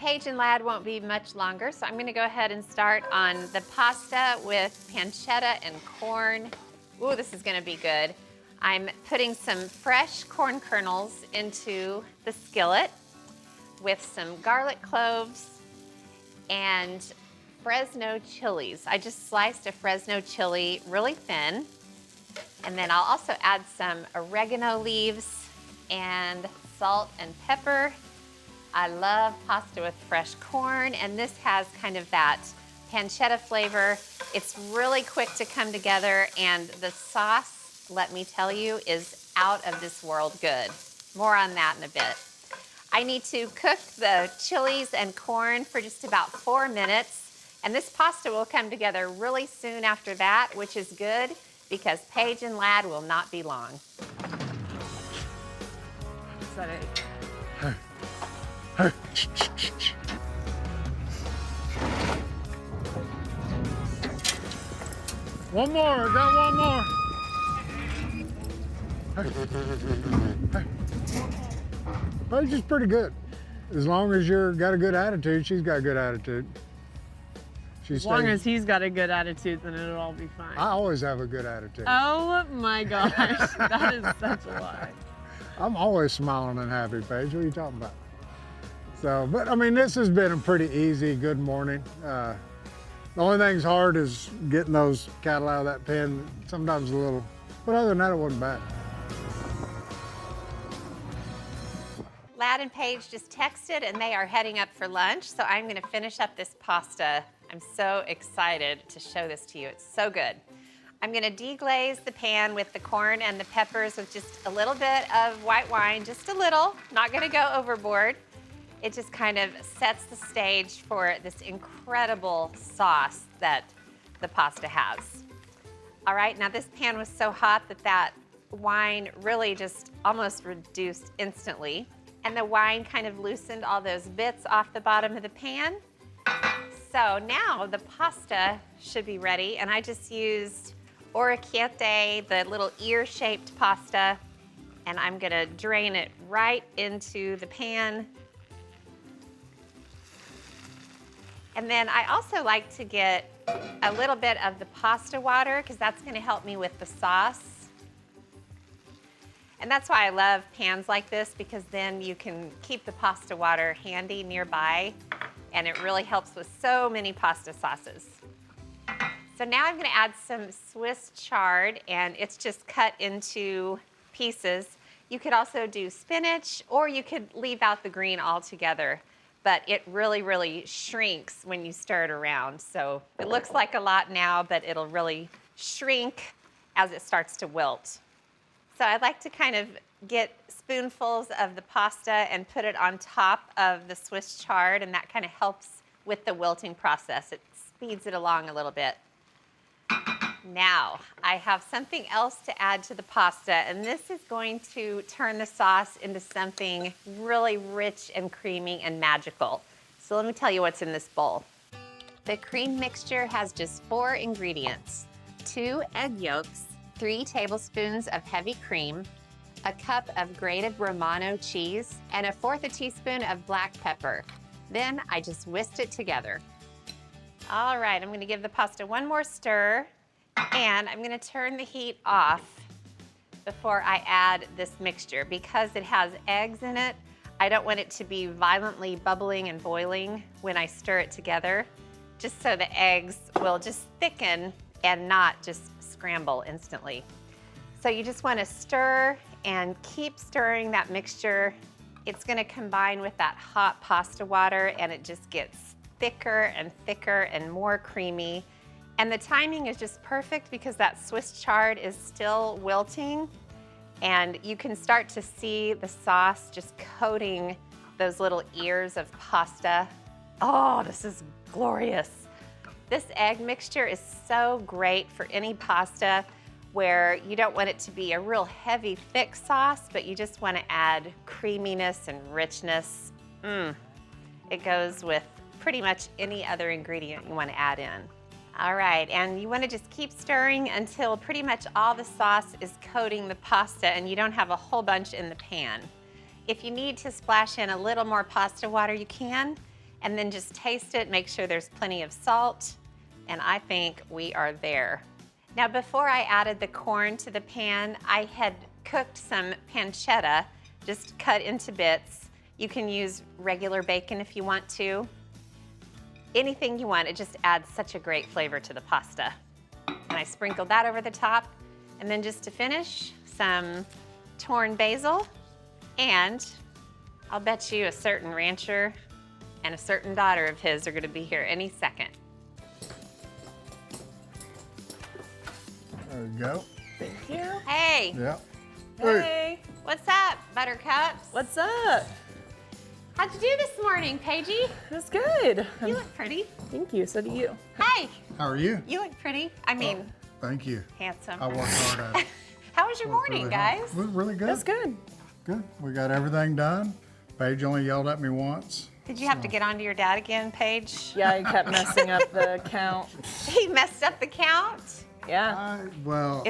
Paige and Lad won't be much longer, so I'm going to go ahead and start on the pasta with pancetta and corn. Ooh, this is going to be good. I'm putting some fresh corn kernels into the skillet with some garlic cloves and Fresno chilies. I just sliced a Fresno chili really thin. And then I'll also add some oregano leaves and salt and pepper. I love pasta with fresh corn, and this has kind of that pancetta flavor. It's really quick to come together, and the sauce, let me tell you, is out of this world good. More on that in a bit. I need to cook the chilies and corn for just about 4 minutes, and this pasta will come together really soon after that, which is good because Paige and Lad will not be long. Is that it? Hey. Hey. One more, I got one more. Hey. Paige is pretty good. As long as you've got a good attitude, she's got a good attitude. As long as he's got a good attitude, then it'll all be fine. I always have a good attitude. Oh my gosh, that is such a lie. I'm always smiling and happy, Paige. What are you talking about? So, but I mean, this has been a pretty easy, good morning. The only thing's hard is getting those cattle out of that pen. Sometimes a little, but other than that, it wasn't bad. Lad and Paige just texted and they are heading up for lunch, so I'm gonna finish up this pasta. I'm so excited to show this to you. It's so good. I'm gonna deglaze the pan with the corn and the peppers with just a little bit of white wine, just a little, not gonna go overboard. It just kind of sets the stage for this incredible sauce that the pasta has. All right, now this pan was so hot that wine really just almost reduced instantly. And the wine kind of loosened all those bits off the bottom of the pan. So now the pasta should be ready, and I just used orecchiette, the little ear-shaped pasta, and I'm gonna drain it right into the pan. And then I also like to get a little bit of the pasta water because that's gonna help me with the sauce. And that's why I love pans like this, because then you can keep the pasta water handy nearby, and it really helps with so many pasta sauces. So now I'm gonna add some Swiss chard, and it's just cut into pieces. You could also do spinach, or you could leave out the green altogether, but it really, really shrinks when you stir it around. So it looks like a lot now, but it'll really shrink as it starts to wilt. So I'd like to kind of get spoonfuls of the pasta and put it on top of the Swiss chard, and that kind of helps with the wilting process. It speeds it along a little bit. Now, I have something else to add to the pasta, and this is going to turn the sauce into something really rich and creamy and magical. So let me tell you what's in this bowl. The cream mixture has just 4 ingredients: 2 egg yolks, 3 tablespoons of heavy cream, a cup of grated Romano cheese, and 1/4 teaspoon of black pepper. Then I just whisked it together. All right, I'm gonna give the pasta one more stir, and I'm gonna turn the heat off before I add this mixture. Because it has eggs in it, I don't want it to be violently bubbling and boiling when I stir it together, just so the eggs will just thicken and not just scramble instantly. So you just want to stir and keep stirring that mixture. It's going to combine with that hot pasta water, and it just gets thicker and thicker and more creamy. And the timing is just perfect because that Swiss chard is still wilting, and you can start to see the sauce just coating those little ears of pasta. Oh, this is glorious. This egg mixture is so great for any pasta where you don't want it to be a real heavy, thick sauce, but you just want to add creaminess and richness. It goes with pretty much any other ingredient you want to add in. All right, and you want to just keep stirring until pretty much all the sauce is coating the pasta and you don't have a whole bunch in the pan. If you need to splash in a little more pasta water, you can. and then just taste it, make sure there's plenty of salt, and I think we are there. Now, before I added the corn to the pan, I had cooked some pancetta, just cut into bits. You can use regular bacon if you want to. Anything you want, it just adds such a great flavor to the pasta. And I sprinkled that over the top. And then just to finish, some torn basil. And I'll bet you a certain rancher and a certain daughter of his are gonna be here any second. There we go. Thank you. Hey, Yep. Hey. what's up, buttercups? What's up? How'd you do this morning, Paigey? That's good. You look pretty. Thank you. So do you. Hey, How are you? you look pretty. I mean, Thank you. handsome. I worked hard at it. How was your Worked morning, really hard. guys? It was really good. That's good. Good. We got everything done. Paige only yelled at me once. Did you have to get onto your dad again, Paige? Yeah, I kept messing up the count. He messed up the count? Yeah. Is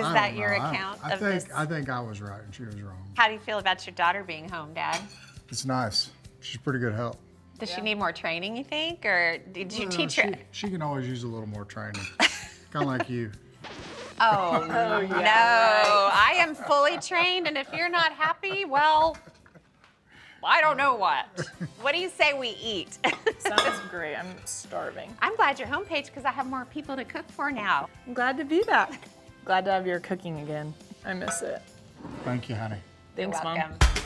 I that don't your know. account I of think, this? I think I was right and she was wrong. How do you feel about your daughter being home, Dad? It's nice. She's pretty good help. Does she need more training, you think? Or did you teach her? She can always use a little more training. Kind of like you. Oh, Oh, yeah. no. I am fully trained, and if you're not happy, well, I don't know what. What do you say we eat? Sounds great. I'm starving. I'm glad you're home, Paige, because I have more people to cook for now. I'm glad to be back. Glad to have your cooking again. I miss it. Thank you, honey. Thanks, You're Mom. welcome.